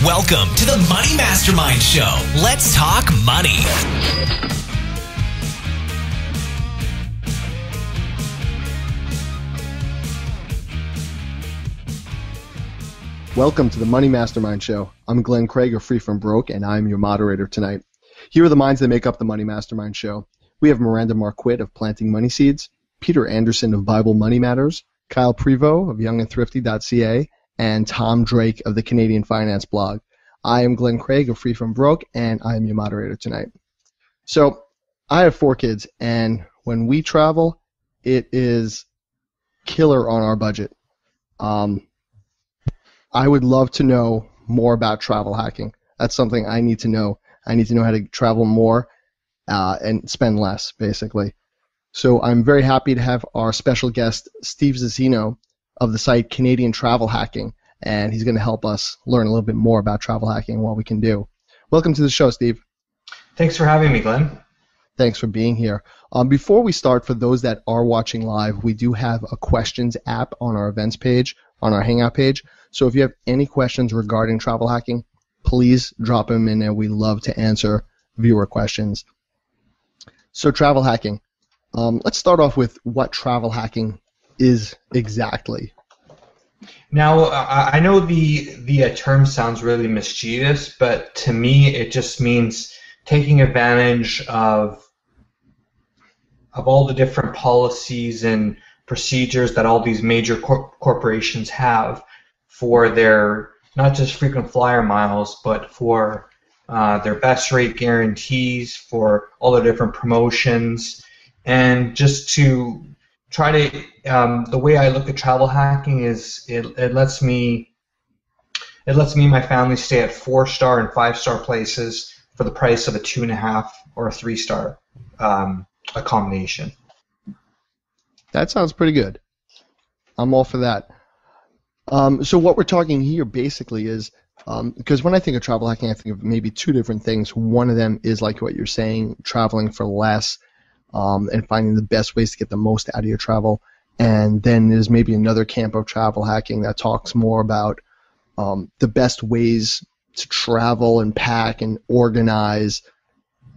Welcome to the Money Mastermind Show. Let's talk money. Welcome to the Money Mastermind Show. I'm Glenn Craig of Free From Broke, and I'm your moderator tonight. Here are the minds that make up the Money Mastermind Show. We have Miranda Marquette of Planting Money Seeds, Peter Anderson of Bible Money Matters, Kyle Prevost of YoungandThrifty.ca, and Tom Drake of the Canadian Finance Blog. I am Glenn Craig of Free From Broke, and I am your moderator tonight. So, I have 4 kids, and when we travel, it is killer on our budget. I would love to know more about travel hacking. That's something I need to know. I need to know how to travel more and spend less, basically. So I'm very happy to have our special guest, Steve Zazzino, of the site Canadian Travel Hacking, and he's going to help us learn a little bit more about travel hacking and what we can do. Welcome to the show, Steve. Thanks for having me, Glenn. Thanks for being here. Before we start, for those that are watching live, we do have a questions app on our events page, on our Hangout page. So if you have any questions regarding travel hacking, please drop them in there. We love to answer viewer questions. So travel hacking. Let's start off with what travel hacking is exactly. Now, I know the term sounds really mischievous, but to me it just means taking advantage of all the different policies and procedures that all these major corporations have for their, not just frequent flyer miles, but for their best rate guarantees, for all the different promotions, and just to try to, the way I look at travel hacking is it lets me and my family stay at 4-star and 5-star places for the price of a 2.5 or a 3-star accommodation. That sounds pretty good. I'm all for that. So what we're talking here basically is, because when I think of travel hacking, I think of maybe 2 different things. One of them is like what you're saying, traveling for less, and finding the best ways to get the most out of your travel. And then there's maybe another camp of travel hacking that talks more about the best ways to travel and pack and organize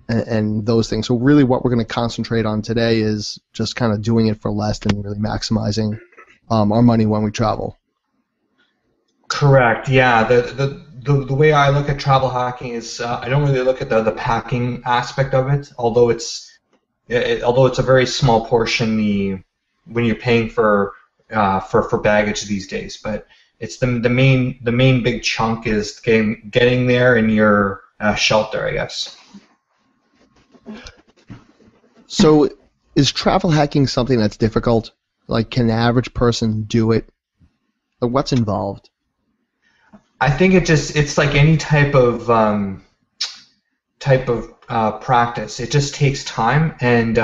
and those things. So really what we're going to concentrate on today is just kind of doing it for less and really maximizing our money when we travel. Correct. Yeah. The way I look at travel hacking is I don't really look at the packing aspect of it, although it's a very small portion when you're paying for baggage these days. But it's the main big chunk is getting there in your shelter, I guess. So is travel hacking something that's difficult? Like, can the average person do it? Like, what's involved? I think it's like any type of practice. It just takes time, and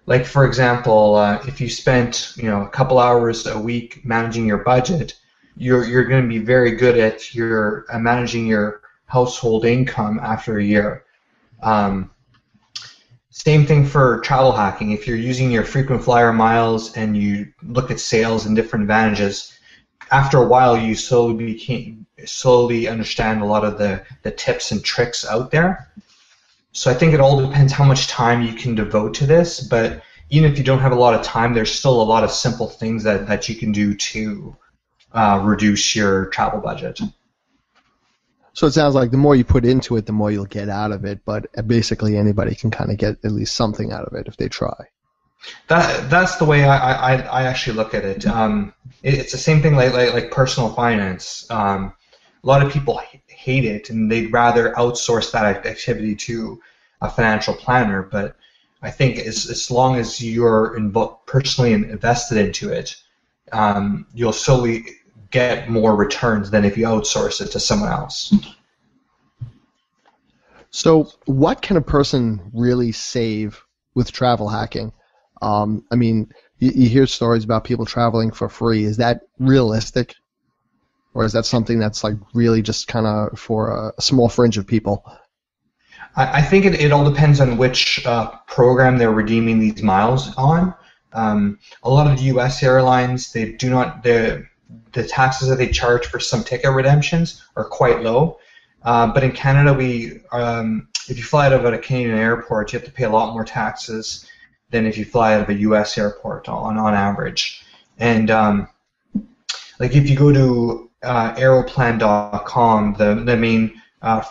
like, for example, if you spent a couple hours a week managing your budget, you're going to be very good at managing your household income after a year. Same thing for travel hacking. If you're using your frequent flyer miles and you look at sales and different advantages, after a while you slowly understand a lot of the tips and tricks out there. So I think it all depends how much time you can devote to this, but even if you don't have a lot of time, there's still a lot of simple things that you can do to reduce your travel budget. So it sounds like the more you put into it, the more you'll get out of it, but basically anybody can kind of get at least something out of it if they try. That's the way I actually look at it. It's the same thing like personal finance. A lot of people hate it, and they'd rather outsource that activity to a financial planner. But I think as long as you're personally invested into it, you'll slowly get more returns than if you outsource it to someone else. So what can a person really save with travel hacking? I mean, you hear stories about people traveling for free. Is that realistic? Or is that something that's like really just kind of for a small fringe of people? I think it all depends on which program they're redeeming these miles on. A lot of the U.S. airlines, they the taxes that they charge for some ticket redemptions are quite low. But in Canada, if you fly out of a Canadian airport, you have to pay a lot more taxes than if you fly out of a U.S. airport on average. And like if you go to aeroplan.com, the main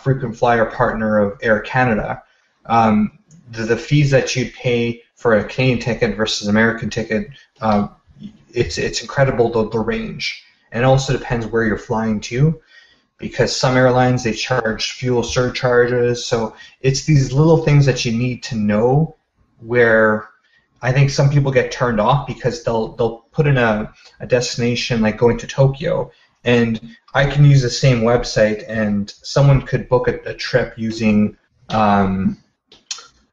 frequent flyer partner of Air Canada, the fees that you pay for a Canadian ticket versus American ticket, it's incredible the range. And it also depends where you're flying to, because some airlines, they charge fuel surcharges. So it's these little things that you need to know, where I think some people get turned off because they'll put in a destination like going to Tokyo, and I can use the same website and someone could book a trip using not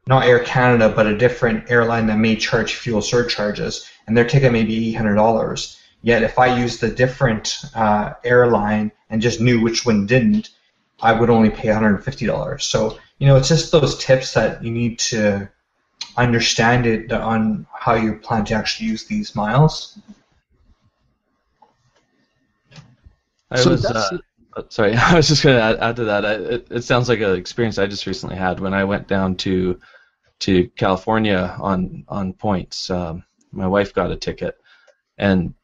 Air Canada, but a different airline that may charge fuel surcharges, and their ticket may be $800. Yet if I used a different airline and just knew which one didn't, I would only pay $150. So, it's just those tips that you need to understand it on how you plan to actually use these miles. I was just going to add to that. It sounds like an experience I just recently had when I went down to California on points. My wife got a ticket, and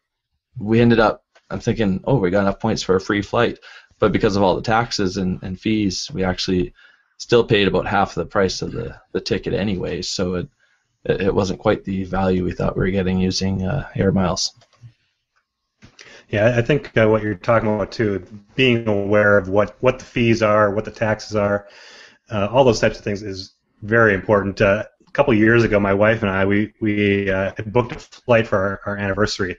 we ended up, I'm thinking, oh, we got enough points for a free flight. But because of all the taxes and fees, we actually still paid about half the price of the ticket anyway. So it wasn't quite the value we thought we were getting using air miles. Yeah, I think what you're talking about too, being aware of what the fees are, what the taxes are, all those types of things is very important. A couple of years ago, my wife and I, we had booked a flight for our anniversary,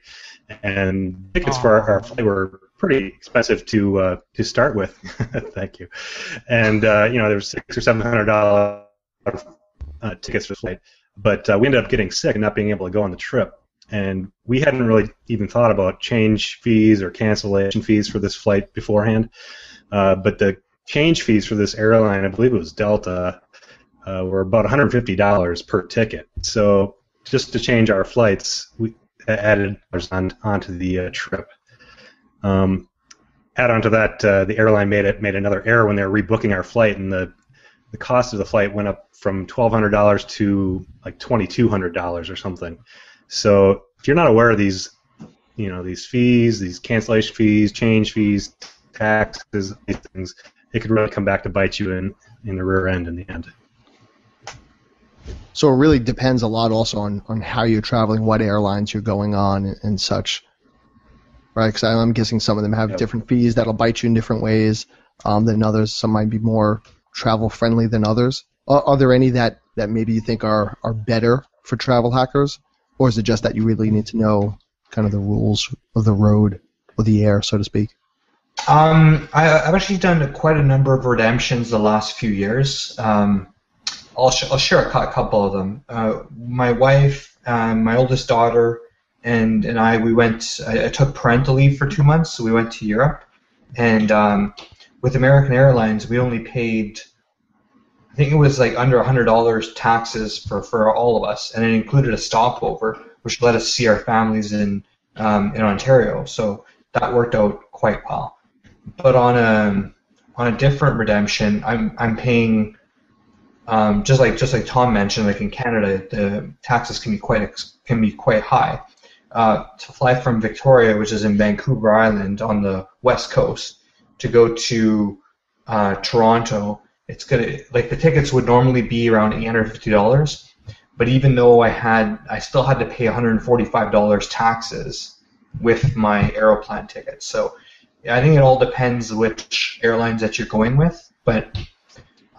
and tickets for our flight were pretty expensive to start with. Thank you. And there was $600 or $700 tickets for the flight, but we ended up getting sick and not being able to go on the trip. And we hadn't really even thought about change fees or cancellation fees for this flight beforehand. But the change fees for this airline, I believe it was Delta, were about $150 per ticket. So just to change our flights, we added onto the trip. Add on to that, the airline made another error when they were rebooking our flight, and the cost of the flight went up from $1,200 to like $2,200 or something. So if you're not aware of these fees, these cancellation fees, change fees, taxes, these things, it could really come back to bite you in the rear end in the end. So it really depends a lot also on how you're traveling, what airlines you're going on, and such, right? Because I'm guessing some of them have different fees that'll bite you in different ways than others. Some might be more travel-friendly than others. Are there any that maybe you think are better for travel hackers? Or is it just that you really need to know kind of the rules of the road or the air, so to speak? I've actually done quite a number of redemptions the last few years. I'll share a couple of them. My wife, my oldest daughter, and I, I took parental leave for 2 months, so we went to Europe. And with American Airlines, we only paid, I think it was like under $100 taxes for all of us, and it included a stopover, which let us see our families in Ontario. So that worked out quite well. But on a different redemption, I'm paying just like Tom mentioned, like in Canada, the taxes can be quite high. To fly from Victoria, which is in Vancouver Island on the west coast, to go to Toronto, it's the tickets would normally be around $850, but even though I still had to pay $145 taxes with my Aeroplan ticket. So I think it all depends which airlines that you're going with, but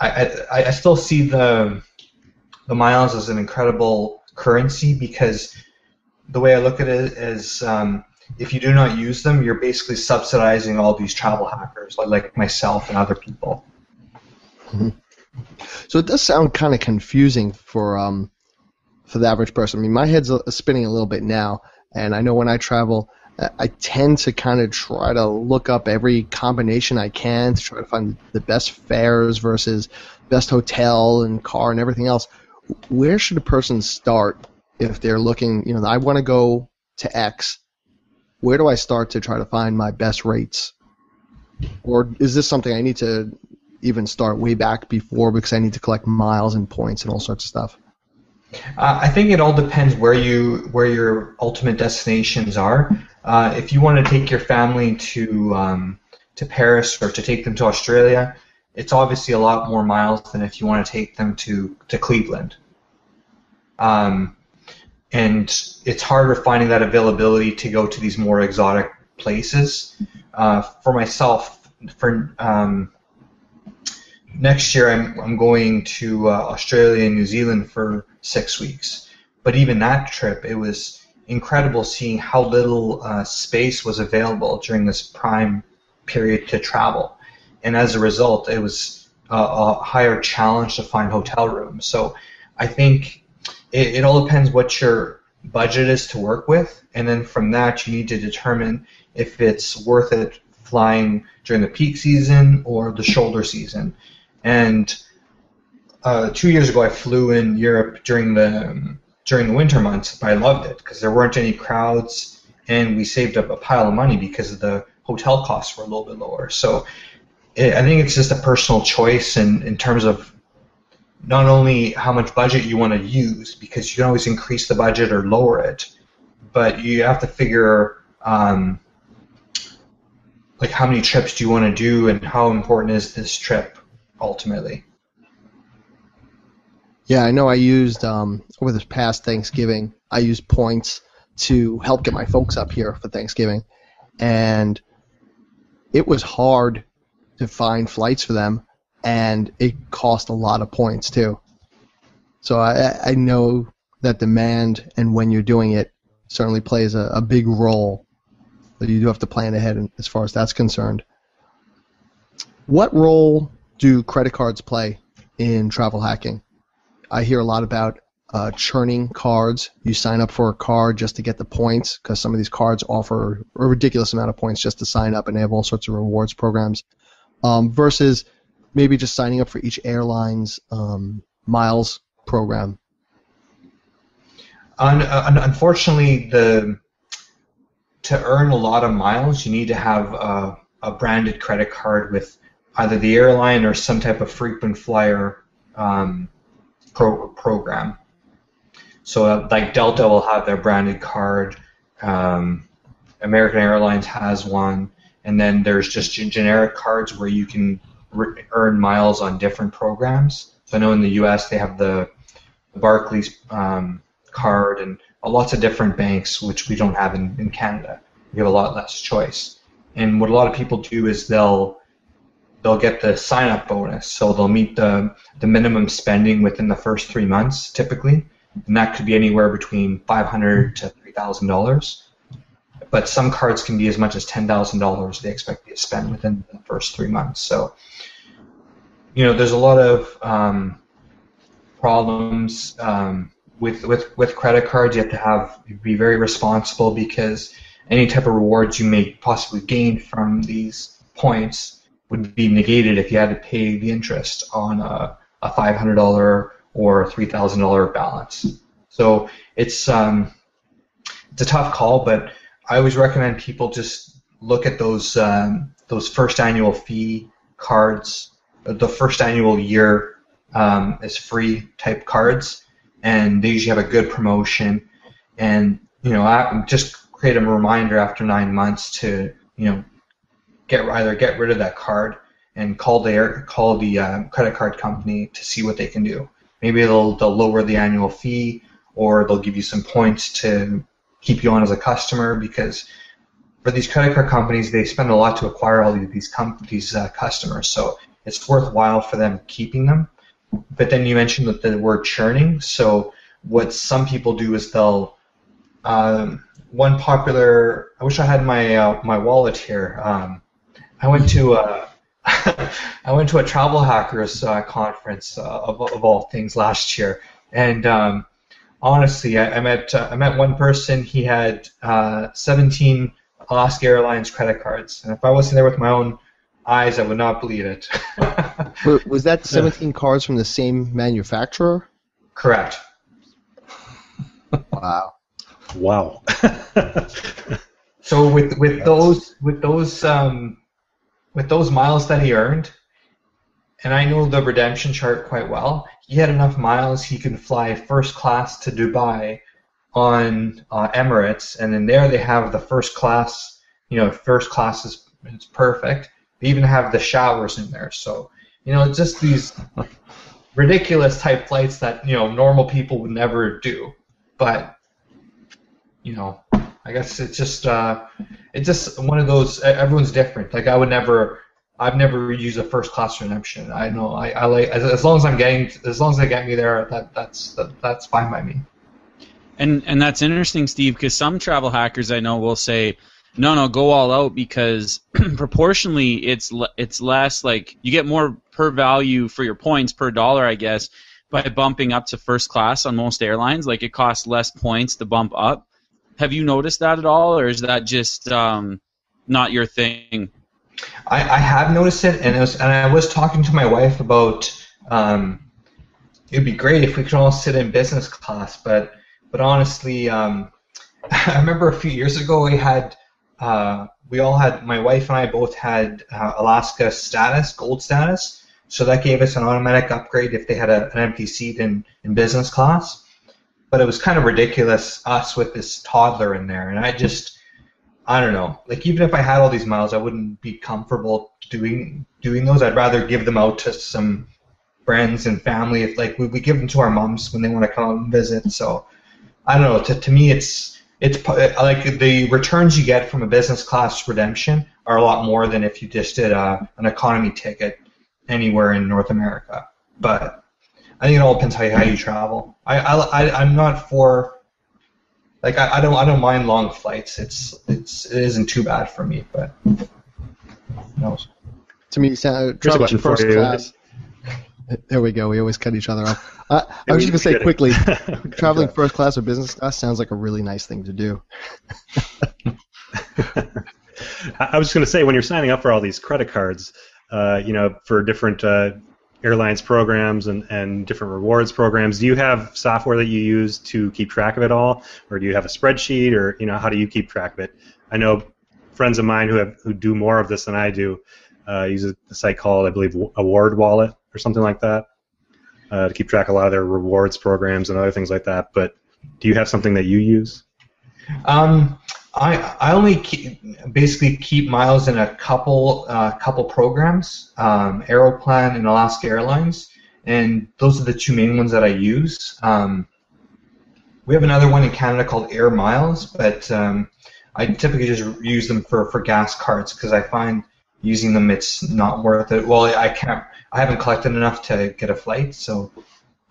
I still see the miles as an incredible currency, because the way I look at it is if you do not use them, you're basically subsidizing all these travel hackers like myself and other people. Mm-hmm. So it does sound kind of confusing for the average person. I mean, my head's spinning a little bit now, and I know when I travel, I tend to kind of try to look up every combination I can to try to find the best fares versus best hotel and car and everything else. Where should a person start if they're looking, I want to go to X, where do I start to try to find my best rates? Or is this something I need to even start way back before because I need to collect miles and points and all sorts of stuff? I think it all depends where your ultimate destinations are. If you want to take your family to Paris or to take them to Australia, it's obviously a lot more miles than if you want to take them to Cleveland. And it's harder finding that availability to go to these more exotic places. For myself, for next year, I'm going to Australia and New Zealand for 6 weeks. But even that trip, it was incredible seeing how little space was available during this prime period to travel. And as a result, it was a higher challenge to find hotel rooms. So I think it all depends what your budget is to work with. And then from that, you need to determine if it's worth it flying during the peak season or the shoulder season. And 2 years ago, I flew in Europe during the winter months, but I loved it because there weren't any crowds, and we saved up a pile of money because the hotel costs were a little bit lower. So I think it's just a personal choice in terms of not only how much budget you want to use, because you can always increase the budget or lower it, but you have to figure like how many trips do you want to do and how important is this trip ultimately. Yeah, I know I used, over this past Thanksgiving, I used points to help get my folks up here for Thanksgiving. And it was hard to find flights for them, and it cost a lot of points too. So I know that demand and when you're doing it certainly plays a big role. But you do have to plan ahead as far as that's concerned. What role do credit cards play in travel hacking? I hear a lot about churning cards. You sign up for a card just to get the points because some of these cards offer a ridiculous amount of points just to sign up, and they have all sorts of rewards programs. Versus maybe just signing up for each airline's miles program. Unfortunately, to earn a lot of miles, you need to have a branded credit card with either the airline or some type of frequent flyer program. So like Delta will have their branded card, American Airlines has one, and then there's just generic cards where you can earn miles on different programs. So I know in the US they have the Barclays card and lots of different banks, which we don't have in Canada. We have a lot less choice. And what a lot of people do is they'll get the sign-up bonus. So they'll meet the minimum spending within the first 3 months, typically. And that could be anywhere between $500 to $3,000. But some cards can be as much as $10,000 they expect you to spend within the first 3 months. So, there's a lot of problems with credit cards. You have to be very responsible because any type of rewards you may possibly gain from these points would be negated if you had to pay the interest on a $500 or $3,000 balance. So it's a tough call, but I always recommend people just look at those first annual fee cards, the first annual year is free type cards, and they usually have a good promotion. And just create a reminder after 9 months to either get rid of that card and call the credit card company to see what they can do. Maybe they'll lower the annual fee, or they'll give you some points to keep you on as a customer, because for these credit card companies, they spend a lot to acquire all these customers, so it's worthwhile for them keeping them. But then you mentioned that the word churning. So what some people do is they'll one popular. I wish I had my wallet here. I went to a travel hackers conference of all things last year, and honestly, I met one person. He had 17 Alaska Airlines credit cards, and if I wasn't there with my own eyes, I would not believe it. Was that 17 cards from the same manufacturer? Correct. Wow. Wow. So with those miles that he earned, and I know the redemption chart quite well, he had enough miles he could fly first class to Dubai on Emirates, and then there they have the first class. First class is it's perfect. They even have the showers in there. So just these ridiculous type flights that normal people would never do. But I guess it's just one of those. Everyone's different. Like I've never used a first class redemption. I know I like as long as they get me there, that's fine by me. And that's interesting, Steve, because some travel hackers I know will say, no, go all out, because proportionally it's less, like you get more per value for your points per dollar, I guess, by bumping up to first class on most airlines. Like it costs less points to bump up. Have you noticed that at all, or is that just not your thing? I have noticed it, and I was talking to my wife about it'd be great if we could all sit in business class, but honestly, I remember a few years ago my wife and I both had Alaska status, gold status, so that gave us an automatic upgrade if they had an empty seat in business class. But it was kind of ridiculous, us with this toddler in there, and I don't know. Like, even if I had all these miles, I wouldn't be comfortable doing those. I'd rather give them out to some friends and family. If we give them to our moms when they want to come out and visit. So I don't know. To me, it's like the returns you get from a business class redemption are a lot more than if you just did an economy ticket anywhere in North America. But I think it all depends how you travel. I'm not for. Like I don't mind long flights. It isn't too bad for me, but who knows? To me, traveling first class. There we go. We always cut each other off. I was just gonna say quickly, traveling first class or business class sounds like a really nice thing to do. I was just gonna say, when you're signing up for all these credit cards, for different airlines programs and different rewards programs, do you have software that you use to keep track of it all, or do you have a spreadsheet, or how do you keep track of it? I know friends of mine who do more of this than I do use a site called, I believe, Award Wallet or something like that to keep track of a lot of their rewards programs and other things like that. But do you have something that you use? I only basically keep miles in a couple programs, Aeroplan and Alaska Airlines, and those are the two main ones that I use. We have another one in Canada called Air Miles, but I typically just use them for gas cards because I find using them it's not worth it. Well, I haven't collected enough to get a flight, so.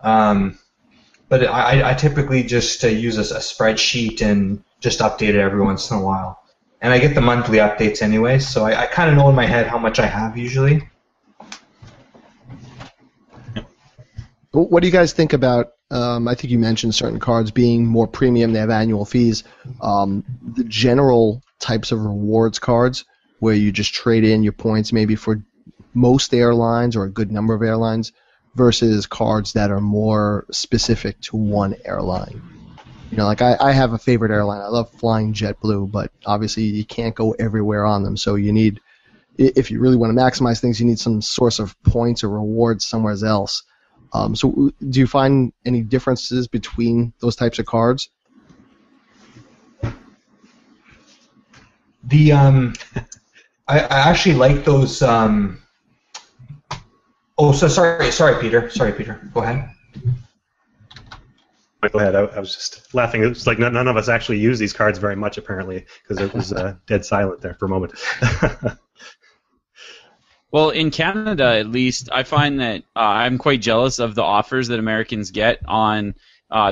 But I typically just use a spreadsheet and just update it every once in a while. And I get the monthly updates anyway, so I kind of know in my head how much I have usually. What do you guys think about, I think you mentioned certain cards being more premium, they have annual fees. The general types of rewards cards where you just trade in your points maybe for most airlines or a good number of airlines versus cards that are more specific to one airline. Like I have a favorite airline. I love flying JetBlue, but obviously you can't go everywhere on them. So you need, if you really want to maximize things, you need some source of points or rewards somewhere else. So do you find any differences between those types of cards? I actually like those. Oh, so sorry, Peter. Go ahead. Go ahead. I was just laughing. It's like none of us actually use these cards very much, apparently, because it was dead silent there for a moment. Well, in Canada, at least, I find that I'm quite jealous of the offers that Americans get on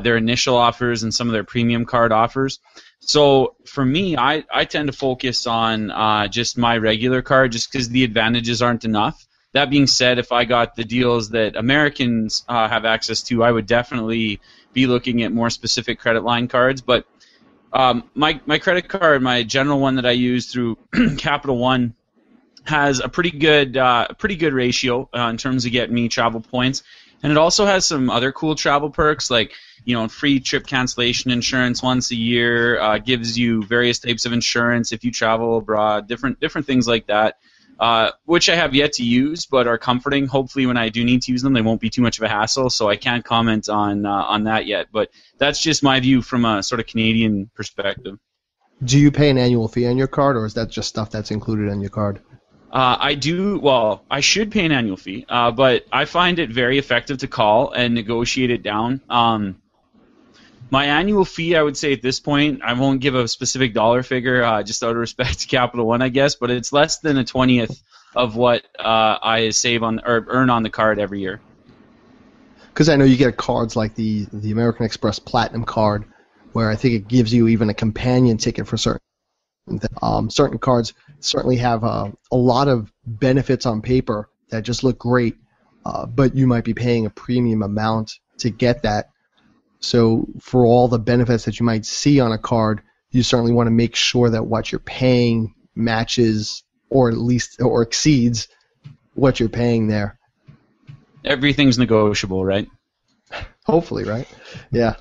their initial offers and some of their premium card offers. So for me, I tend to focus on just my regular card just because the advantages aren't enough. That being said, if I got the deals that Americans have access to, I would definitely be looking at more specific credit line cards. But my credit card, my general one that I use through Capital One, has a pretty good ratio in terms of getting me travel points. And it also has some other cool travel perks, like, you know, free trip cancellation insurance once a year, gives you various types of insurance if you travel abroad, different things like that, which I have yet to use, but are comforting. Hopefully, when I do need to use them, they won't be too much of a hassle. So I can't comment on that yet. But that's just my view from a sort of Canadian perspective. Do you pay an annual fee on your card, or is that just stuff that's included on your card? I do. Well, I should pay an annual fee, but I find it very effective to call and negotiate it down. My annual fee, I would say at this point, I won't give a specific dollar figure, just out of respect to Capital One, I guess, but it's less than a 20th of what I save on or earn on the card every year. Because I know you get cards like the American Express Platinum card, where I think it gives you even a companion ticket for certain. Certain cards certainly have a lot of benefits on paper that just look great, but you might be paying a premium amount to get that. So for all the benefits that you might see on a card, you certainly want to make sure that what you're paying matches or at least or exceeds what you're paying there. Everything's negotiable, right? Hopefully, right? Yeah.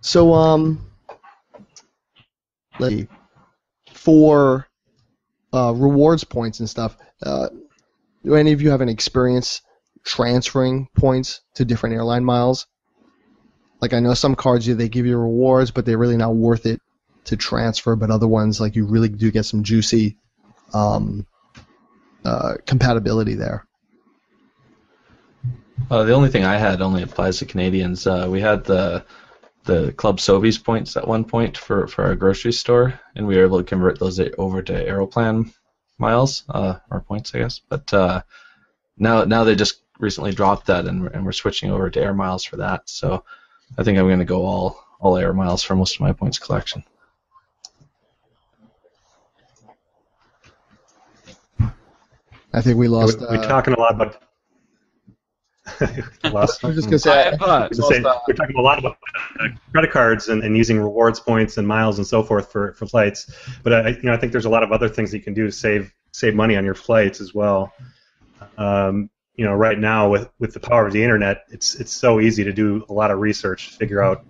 So, let's see. For rewards points and stuff, do any of you have any experience transferring points to different airline miles? Like, I know some cards, they give you rewards, but they're really not worth it to transfer, but other ones, like, you really do get some juicy compatibility there. The only thing I had only applies to Canadians. We had the Club Sobeys points at one point for our grocery store, and we were able to convert those over to Aeroplan miles, or points, I guess. But now they just recently dropped that, and we're switching over to Air Miles for that. So I think I'm going to go all Air Miles for most of my points collection. I think we lost. We're talking a lot about. I was just going to say, we're talking a lot about credit cards and using rewards points and miles and so forth for flights. But I think there's a lot of other things that you can do to save money on your flights as well. Right now with the power of the internet, it's so easy to do a lot of research to figure out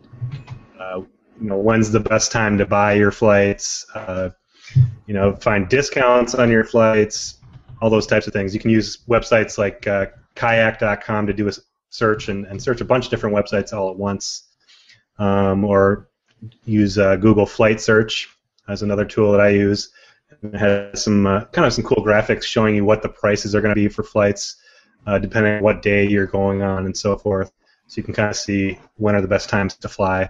when's the best time to buy your flights. Find discounts on your flights, all those types of things. You can use websites like kayak.com to do a search and search a bunch of different websites all at once, or use Google Flight Search as another tool that I use. It has some some cool graphics showing you what the prices are going to be for flights, depending on what day you're going on and so forth. So you can kind of see when are the best times to fly.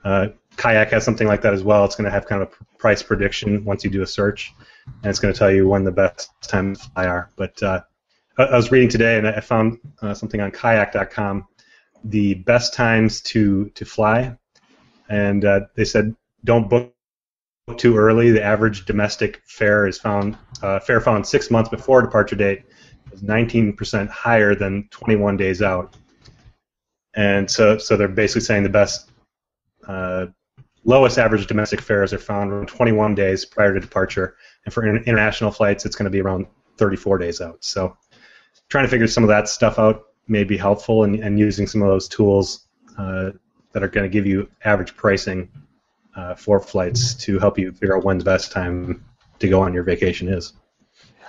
Kayak has something like that as well. It's going to have kind of a price prediction once you do a search, and it's going to tell you when the best times to fly are. But I was reading today, and I found something on kayak.com, the best times to fly, and they said don't book too early. The average domestic fare is found 6 months before departure date is 19% higher than 21 days out, and so they're basically saying the best lowest average domestic fares are found around 21 days prior to departure, and for international flights, it's going to be around 34 days out. So trying to figure some of that stuff out may be helpful, and using some of those tools that are going to give you average pricing for flights to help you figure out when the best time to go on your vacation is.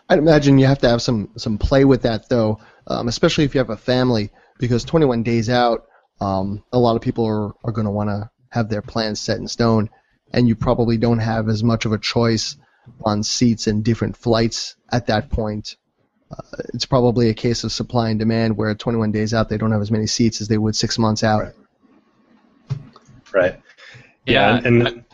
I'd imagine you have to have some play with that, though, especially if you have a family, because 21 days out, a lot of people are going to want to have their plans set in stone, and you probably don't have as much of a choice on seats and different flights at that point. It's probably a case of supply and demand, where 21 days out they don't have as many seats as they would 6 months out. Right. Yeah. And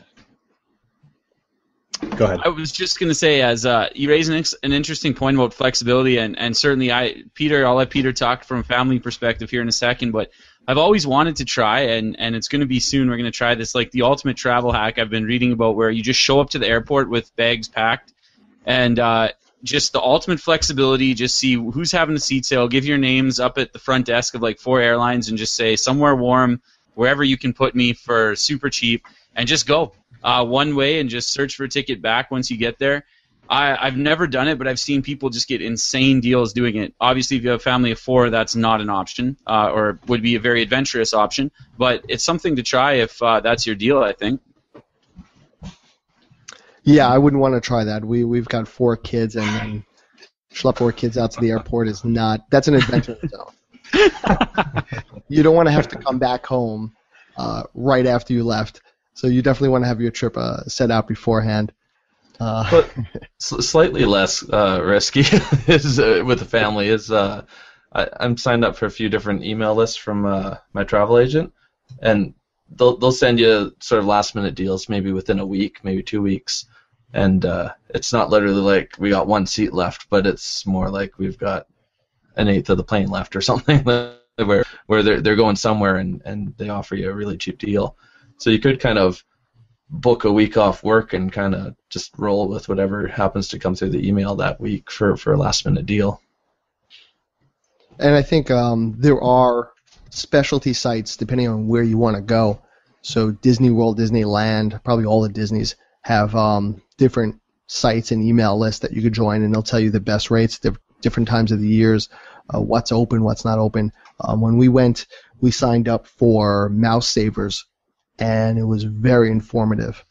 go ahead. I was just going to say, as you raise an interesting point about flexibility, and certainly I'll let Peter talk from a family perspective here in a second, but I've always wanted to try, and it's going to be soon, we're going to try this, like the ultimate travel hack I've been reading about, where you just show up to the airport with bags packed, and just the ultimate flexibility, just see who's having a seat sale, give your names up at the front desk of like 4 airlines, and just say somewhere warm, wherever you can put me for super cheap, and just go one way and just search for a ticket back once you get there. I've never done it, but I've seen people just get insane deals doing it. Obviously, if you have a family of 4, that's not an option, or would be a very adventurous option. But it's something to try if that's your deal, I think. Yeah, I wouldn't want to try that. We've got 4 kids, and then schlep 4 kids out to the airport is not. That's an adventure in its own. You don't want to have to come back home right after you left. So you definitely want to have your trip set out beforehand. But slightly less risky is with the family is I'm signed up for a few different email lists from my travel agent, and they'll send you sort of last minute deals, maybe within a week, maybe 2 weeks, and it's not literally like we got 1 seat left, but it's more like we've got an eighth of the plane left or something where they're going somewhere and they offer you a really cheap deal. So you could kind of book a week off work and kind of just roll with whatever happens to come through the email that week for a last minute deal. And I think there are specialty sites depending on where you want to go. So Disney World, Disneyland, probably all the Disneys have different sites and email lists that you could join, and they'll tell you the best rates, different times of the years, what's open, what's not open. When we went, we signed up for Mouse Savers, and it was very informative.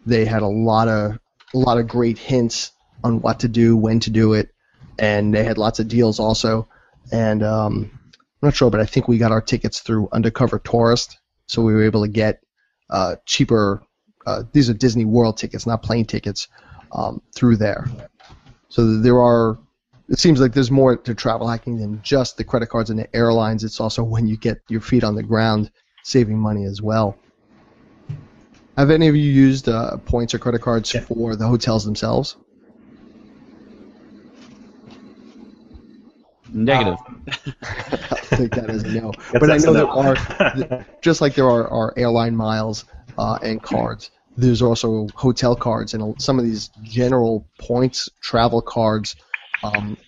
They had a lot of great hints on what to do, when to do it, and they had lots of deals also. And I'm not sure, but I think we got our tickets through Undercover Tourist, so we were able to get cheaper. These are Disney World tickets, not plane tickets, through there. So there are. It seems like there's more to travel hacking than just the credit cards and the airlines. It's also when you get your feet on the ground, saving money as well. Have any of you used points or credit cards for the hotels themselves? Negative. I'll take that as a no. But I know there are, just like there are airline miles and cards, there's also hotel cards, and some of these general points travel cards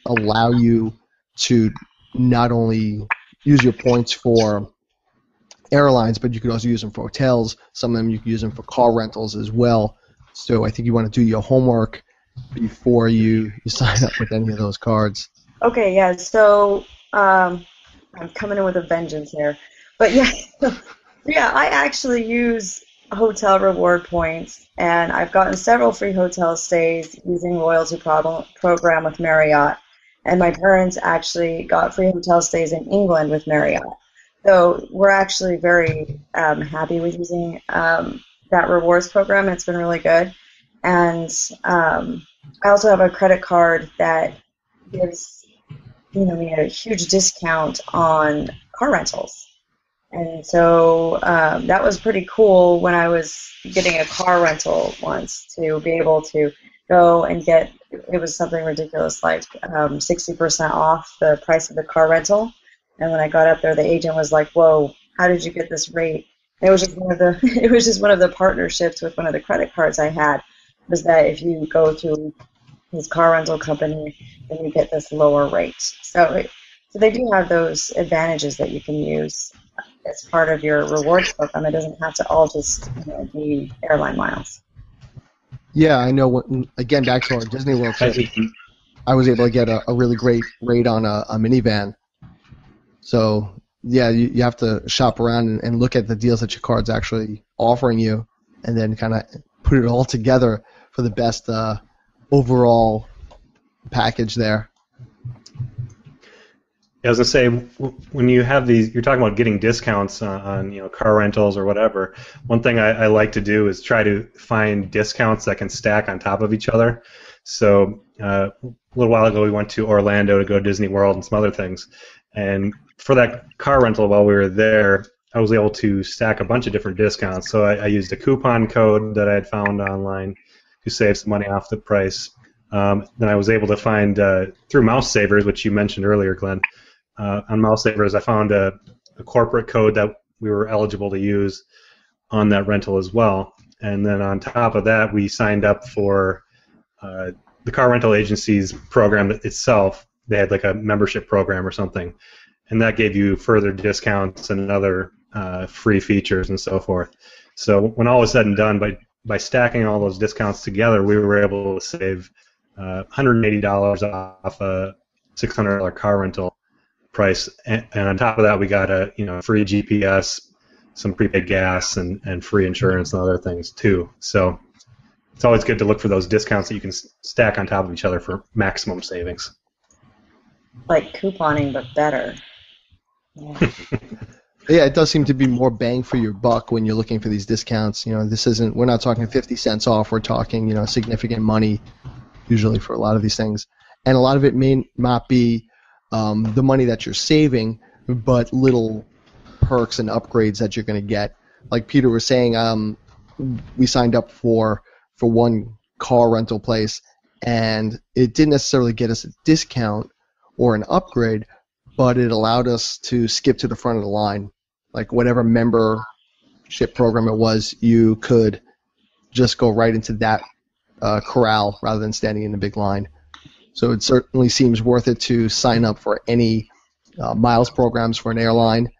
allow you to not only use your points for airlines, but you could also use them for hotels. Some of them you can use them for car rentals as well. So I think you want to do your homework before you sign up with any of those cards. Okay, yeah, so I'm coming in with a vengeance here. But yeah, I actually use hotel reward points, and I've gotten several free hotel stays using loyalty program with Marriott. And my parents actually got free hotel stays in England with Marriott. So we're actually very happy with using that rewards program. It's been really good. And I also have a credit card that gives me a huge discount on car rentals. And so that was pretty cool when I was getting a car rental once, to be able to go and get, it was something ridiculous, like 60% off the price of the car rental. And when I got up there, the agent was like, "Whoa, how did you get this rate?" It was just one of the partnerships with one of the credit cards I had, was that if you go through his car rental company, then you get this lower rate. So they do have those advantages that you can use as part of your rewards program. It doesn't have to all just be airline miles. Yeah, I know. Again, back to our Disney World trip, I was able to get a really great rate on a minivan. So, yeah, you have to shop around and look at the deals that your card's actually offering you, and then kind of put it all together for the best overall package there. I was going to say, when you have these, you're talking about getting discounts on car rentals or whatever. One thing I like to do is try to find discounts that can stack on top of each other. So a little while ago, we went to Orlando to go to Disney World and some other things. And for that car rental while we were there, I was able to stack a bunch of different discounts. So I used a coupon code that I had found online to save some money off the price. Then I was able to find, through Mouse Savers, which you mentioned earlier, Glenn, on Mouse Savers, I found a corporate code that we were eligible to use on that rental as well. And then on top of that, we signed up for the car rental agency's program itself. They had like a membership program or something, and that gave you further discounts and other free features and so forth. So when all was said and done, by stacking all those discounts together, we were able to save $180 off a $600 car rental price, and on top of that, we got a free GPS, some prepaid gas, and free insurance and other things too. So it's always good to look for those discounts that you can stack on top of each other for maximum savings. Like couponing, but better. Yeah. Yeah, it does seem to be more bang for your buck when you're looking for these discounts. We're not talking 50 cents off. We're talking, significant money usually for a lot of these things. And a lot of it may not be the money that you're saving, but little perks and upgrades that you're going to get. Like Peter was saying, we signed up for one car rental place, and it didn't necessarily get us a discount or an upgrade, but it allowed us to skip to the front of the line. Like whatever membership program it was, you could just go right into that corral rather than standing in the big line. So it certainly seems worth it to sign up for any miles programs for an airline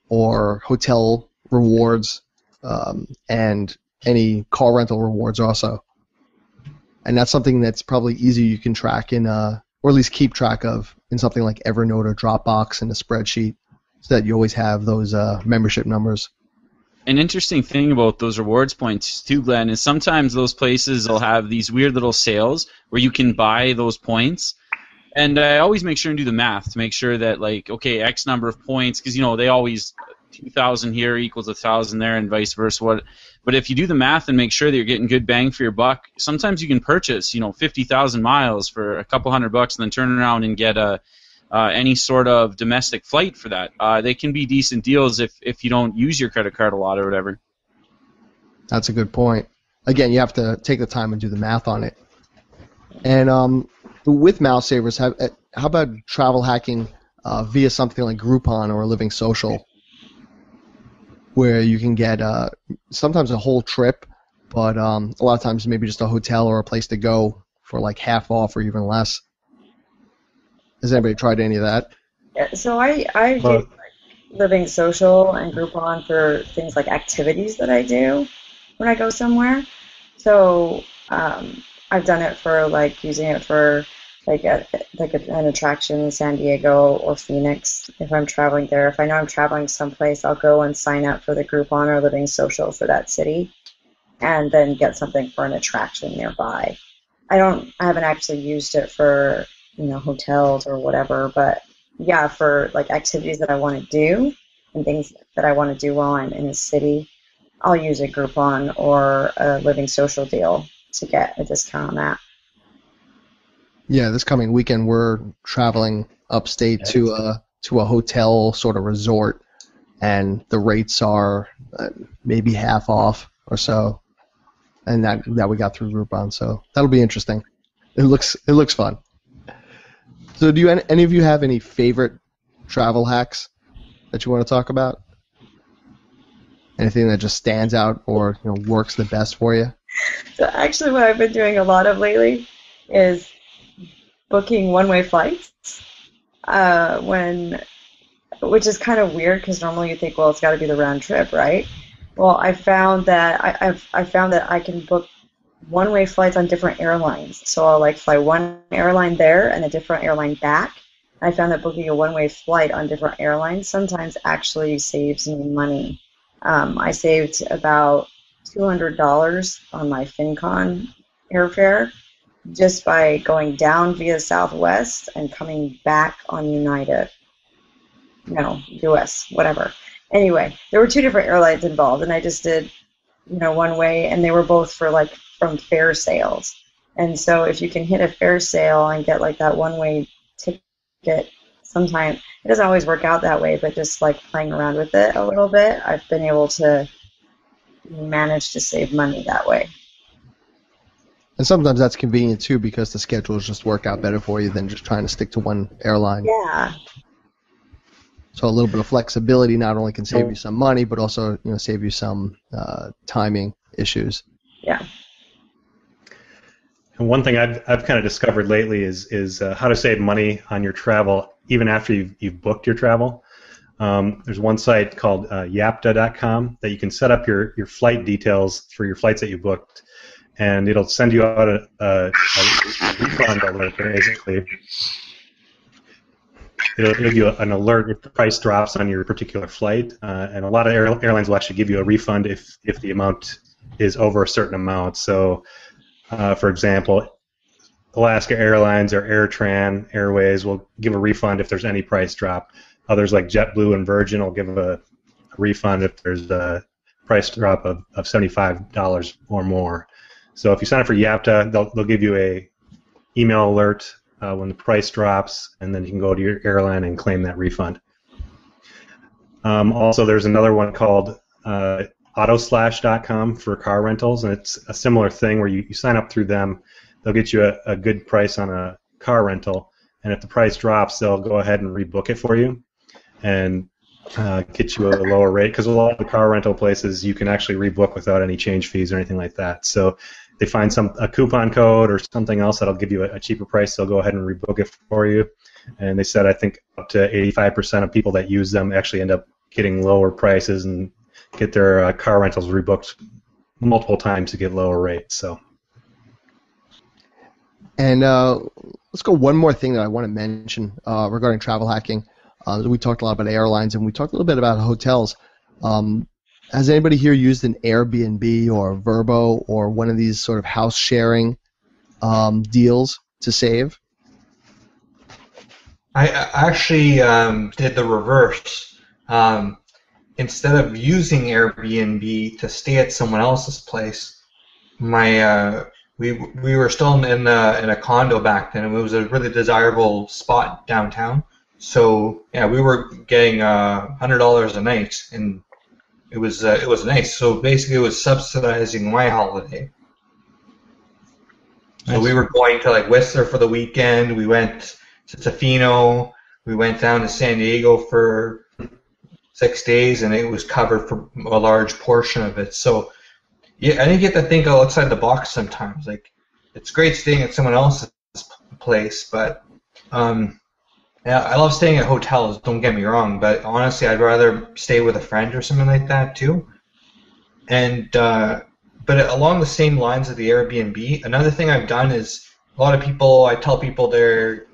or hotel rewards and any car rental rewards also. And that's something that's probably easy you can track in, or at least keep track of in something like Evernote or Dropbox in a spreadsheet, so that you always have those membership numbers. An interesting thing about those rewards points too, Glenn, is sometimes those places will have these weird little sales where you can buy those points. And I always make sure and do the math to make sure that, like, okay, X number of points, because, they always 2,000 here equals 1,000 there and vice versa. But if you do the math and make sure that you're getting good bang for your buck, sometimes you can purchase, 50,000 miles for a couple $100 and then turn around and get any sort of domestic flight for that. They can be decent deals if you don't use your credit card a lot or whatever. That's a good point. Again, you have to take the time and do the math on it. And with Mouse Savers, how about travel hacking via something like Groupon or Living Social, where you can get sometimes a whole trip, but a lot of times maybe just a hotel or a place to go for like half off or even less. Has anybody tried any of that? Yeah, so I do Living Social and Groupon for things like activities that I do when I go somewhere. So I've done it for using it for an attraction in San Diego or Phoenix if I'm traveling there. If I know I'm traveling someplace, I'll go and sign up for the Groupon or Living Social for that city, and then get something for an attraction nearby. I haven't actually used it for hotels or whatever, but yeah, for activities that I want to do and things that I want to do while I'm in a city, I'll use a Groupon or a Living Social deal to get a discount on that. Yeah, this coming weekend we're traveling upstate to a hotel sort of resort, and the rates are maybe half off or so, and that we got through Groupon, so that'll be interesting. It looks fun. So do any of you have any favorite travel hacks that you want to talk about? Anything that just stands out or works the best for you? So actually what I've been doing a lot of lately is booking one-way flights, which is kind of weird because normally you think, well, it's got to be the round trip, right? Well, I found that I can book one-way flights on different airlines. So I'll fly one airline there and a different airline back. I found that booking a one-way flight on different airlines sometimes actually saves me money. I saved about $200 on my FinCon airfare just by going down via Southwest and coming back on United. No, US, whatever. Anyway, there were two different airlines involved, and I just did, one way, and they were both for from fare sales. And so if you can hit a fare sale and get that one-way ticket, sometimes it doesn't always work out that way, but just playing around with it a little bit, I've been able to manage to save money that way. And sometimes that's convenient too because the schedules just work out better for you than just trying to stick to one airline. Yeah. So a little bit of flexibility not only can save you some money, but also save you some timing issues. Yeah. And one thing I've kind of discovered lately is how to save money on your travel even after you've booked your travel. There's one site called yapta.com that you can set up your flight details for your flights that you booked, and it'll send you out a refund alert, basically. It'll give you an alert if the price drops on your particular flight, and a lot of airlines will actually give you a refund if the amount is over a certain amount. So, for example, Alaska Airlines or AirTran Airways will give a refund if there's any price drop. Others like JetBlue and Virgin will give a refund if there's a price drop of $75 or more. So if you sign up for YAPTA, they'll give you a email alert when the price drops, and then you can go to your airline and claim that refund. Also, there's another one called autoslash.com for car rentals, and it's a similar thing where you sign up through them. They'll get you a good price on a car rental, and if the price drops, they'll go ahead and rebook it for you and get you a lower rate, because a lot of the car rental places you can actually rebook without any change fees or anything like that. So they find a coupon code or something else that'll give you a cheaper price, they'll go ahead and rebook it for you. And they said I think up to 85% of people that use them actually end up getting lower prices and get their car rentals rebooked multiple times to get lower rates. So. And let's go one more thing that I want to mention regarding travel hacking. We talked a lot about airlines, and we talked a little bit about hotels. Has anybody here used an Airbnb or Vrbo or one of these sort of house sharing deals to save? I actually did the reverse. Instead of using Airbnb to stay at someone else's place, we were still in a condo back then, and it was a really desirable spot downtown. So yeah, we were getting $100 a night, and it was nice. So basically, it was subsidizing my holiday. So we were going to like Whistler for the weekend. We went to Tofino. We went down to San Diego for 6 days, and it was covered for a large portion of it. So yeah, I think you have to think outside the box sometimes. Like, it's great staying at someone else's place, but yeah, I love staying at hotels, don't get me wrong, but honestly, I'd rather stay with a friend or something like that too. And but along the same lines of the Airbnb, another thing I've done is a lot of people, I tell people they're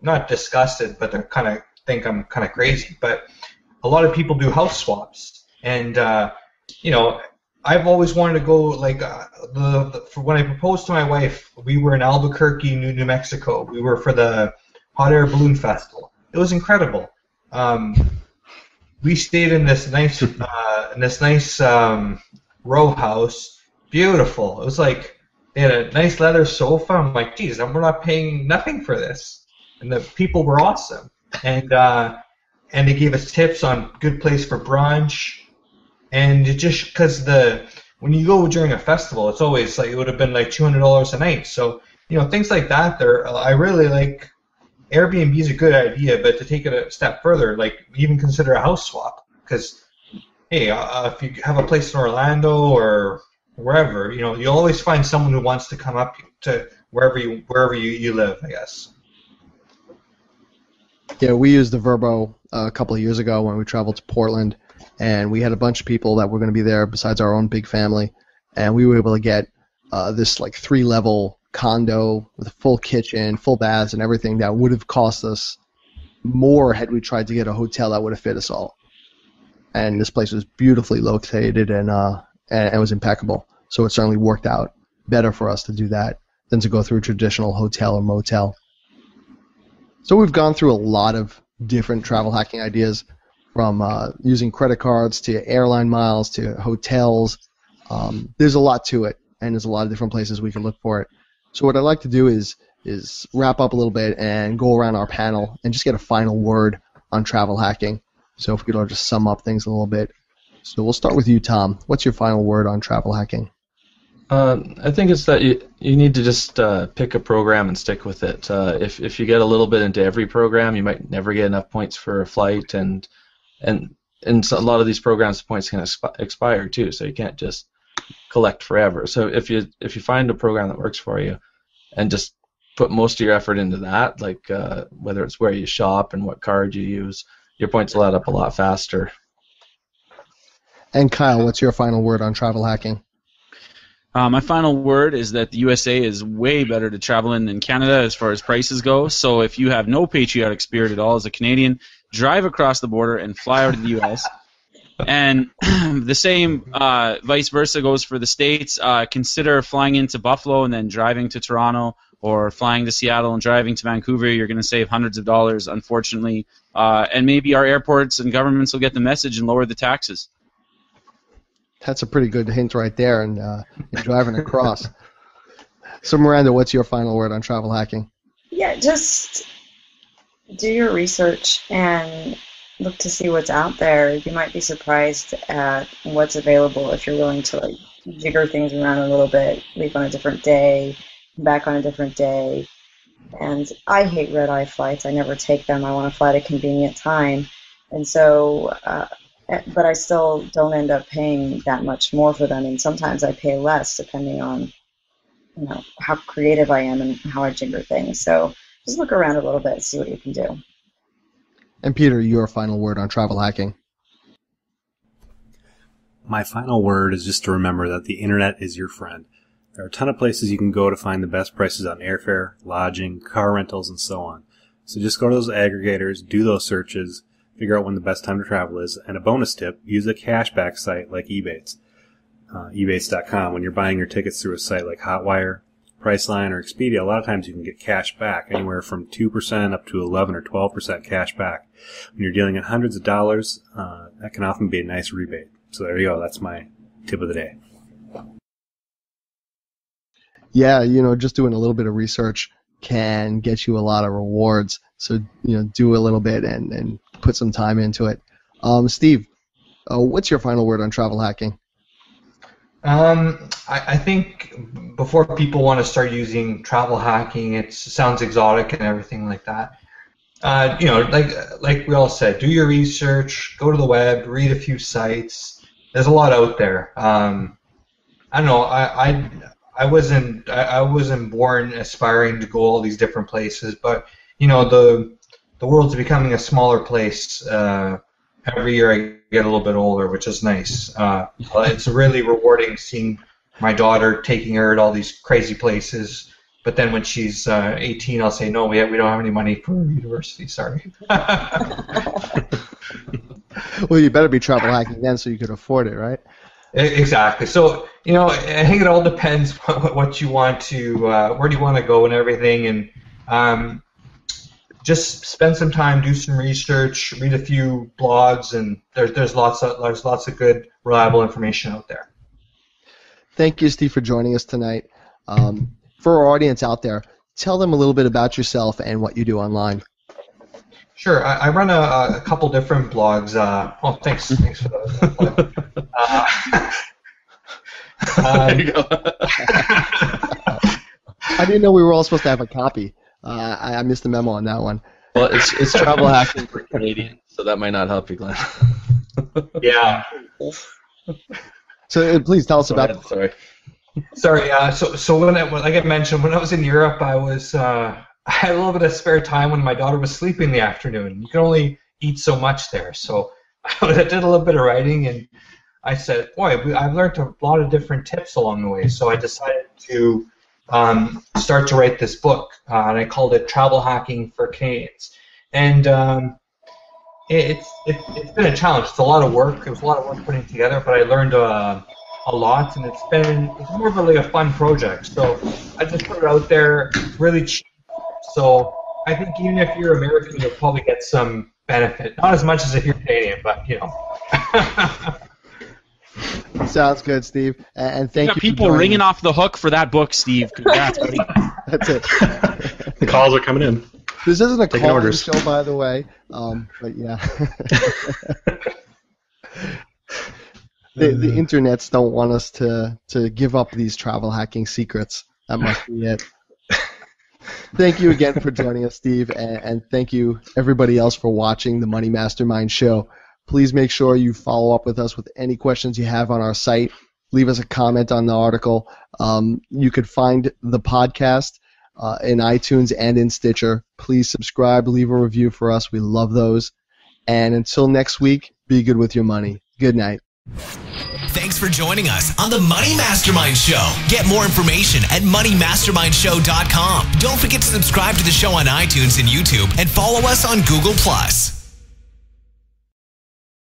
not disgusted, but they kind of think I'm kind of crazy. But a lot of people do house swaps, and you know, I've always wanted to go, like, for when I proposed to my wife, we were in Albuquerque, New Mexico. We were for the Hot Air Balloon Festival. It was incredible. We stayed in this nice row house. Beautiful. It was like they had a nice leather sofa. I'm like, geez, we're not paying nothing for this. And the people were awesome. And they gave us tips on good place for brunch. And it just because when you go during a festival, it's always like it would have been like $200 a night. So things like that. I really like. Airbnb is a good idea, but to take it a step further, like even consider a house swap. Because hey, if you have a place in Orlando or wherever, you'll always find someone who wants to come up to wherever you live, I guess. Yeah, we used the Vrbo a couple of years ago when we traveled to Portland, and we had a bunch of people that were going to be there besides our own big family, and we were able to get this like 3-level condo with a full kitchen, full baths, and everything that would have cost us more had we tried to get a hotel that would have fit us all. And this place was beautifully located and it was impeccable. So it certainly worked out better for us to do that than to go through a traditional hotel or motel. So we've gone through a lot of different travel hacking ideas, from using credit cards to airline miles to hotels. There's a lot to it, and there's a lot of different places we can look for it. So what I'd like to do is wrap up a little bit and go around our panel and just get a final word on travel hacking. So if we could just sum up things a little bit. So we'll start with you, Tom. What's your final word on travel hacking? I think it's that you need to just pick a program and stick with it. If you get a little bit into every program, you might never get enough points for a flight, and so a lot of these programs, points can expire too, so you can't just collect forever. So if you find a program that works for you, and just put most of your effort into that, like whether it's where you shop and what card you use, your points will add up a lot faster. And Kyle, what's your final word on travel hacking? My final word is that the USA is way better to travel in than Canada as far as prices go. So if you have no patriotic spirit at all as a Canadian, drive across the border and fly out of the U.S. And the same vice versa goes for the States. Consider flying into Buffalo and then driving to Toronto, or flying to Seattle and driving to Vancouver. You're going to save hundreds of dollars, unfortunately. And maybe our airports and governments will get the message and lower the taxes. That's a pretty good hint right there, and driving across. So, Miranda, what's your final word on travel hacking? Yeah, just do your research and look to see what's out there. You might be surprised at what's available if you're willing to like jigger things around a little bit, leave on a different day, come back on a different day. And I hate red-eye flights. I never take them. I want to fly at a convenient time. And so... but I still don't end up paying that much more for them, and sometimes I pay less depending on, how creative I am and how I jigger things. So just look around a little bit and see what you can do. And Peter, your final word on travel hacking. My final word is just to remember that the internet is your friend. There are a ton of places you can go to find the best prices on airfare, lodging, car rentals, and so on. So just go to those aggregators, do those searches, figure out when the best time to travel is, and a bonus tip, use a cashback site like Ebates. Ebates.com. When you're buying your tickets through a site like Hotwire, Priceline, or Expedia, a lot of times you can get cash back, anywhere from 2% up to 11 or 12% cash back. When you're dealing in hundreds of dollars, that can often be a nice rebate. So there you go. That's my tip of the day. Yeah, just doing a little bit of research can get you a lot of rewards. So, do a little bit and put some time into it. Steve, what's your final word on travel hacking? I think before people want to start using travel hacking, it sounds exotic and everything like that. Like we all said, do your research, go to the web, read a few sites. There's a lot out there. I don't know. I wasn't born aspiring to go all these different places, but the world's becoming a smaller place. Every year I get a little bit older, which is nice. It's really rewarding seeing my daughter, taking her to all these crazy places. But then when she's 18, I'll say, no, we don't have any money for university, sorry. Well, you better be travel hacking then so you could afford it, right? Exactly. So, I think it all depends what you want to, where do you want to go and everything. And just spend some time, do some research, read a few blogs, and there's lots of good, reliable information out there. Thank you, Steve, for joining us tonight. For our audience out there, tell them a little bit about yourself and what you do online. Sure. I run a couple different blogs. Thanks for that. There you go. I didn't know we were all supposed to have a copy. I missed the memo on that one. Well, it's travel hacking for Canadians, so that might not help you, Glenn. Yeah. So please tell us about. Sorry. Sorry. So like I mentioned, when I was in Europe, I had a little bit of spare time when my daughter was sleeping in the afternoon. You can only eat so much there, so I did a little bit of writing, and I said, boy, I've learned a lot of different tips along the way. So I decided to start to write this book, and I called it Travel Hacking for Canadians. And it's been a challenge. It's a lot of work. It was a lot of work putting it together, but I learned a lot, and it's more of a fun project. So I just put it out there. It's really cheap. So I think even if you're American, you'll probably get some benefit. Not as much as if you're Canadian, but Sounds good, Steve. And thank you. People ringing off the hook for that book, Steve. Congrats, buddy. That's it. The calls are coming in. This isn't a Taking call orders. show, by the way. But yeah. The internets don't want us to give up these travel hacking secrets. That must be it. Thank you again for joining us, Steve, and thank you everybody else for watching the Money Mastermind show. Please make sure you follow up with us with any questions you have on our site. Leave us a comment on the article. You could find the podcast in iTunes and in Stitcher. Please subscribe, leave a review for us. We love those. And until next week, be good with your money. Good night. Thanks for joining us on the Money Mastermind Show. Get more information at moneymastermindshow.com. Don't forget to subscribe to the show on iTunes and YouTube and follow us on Google+.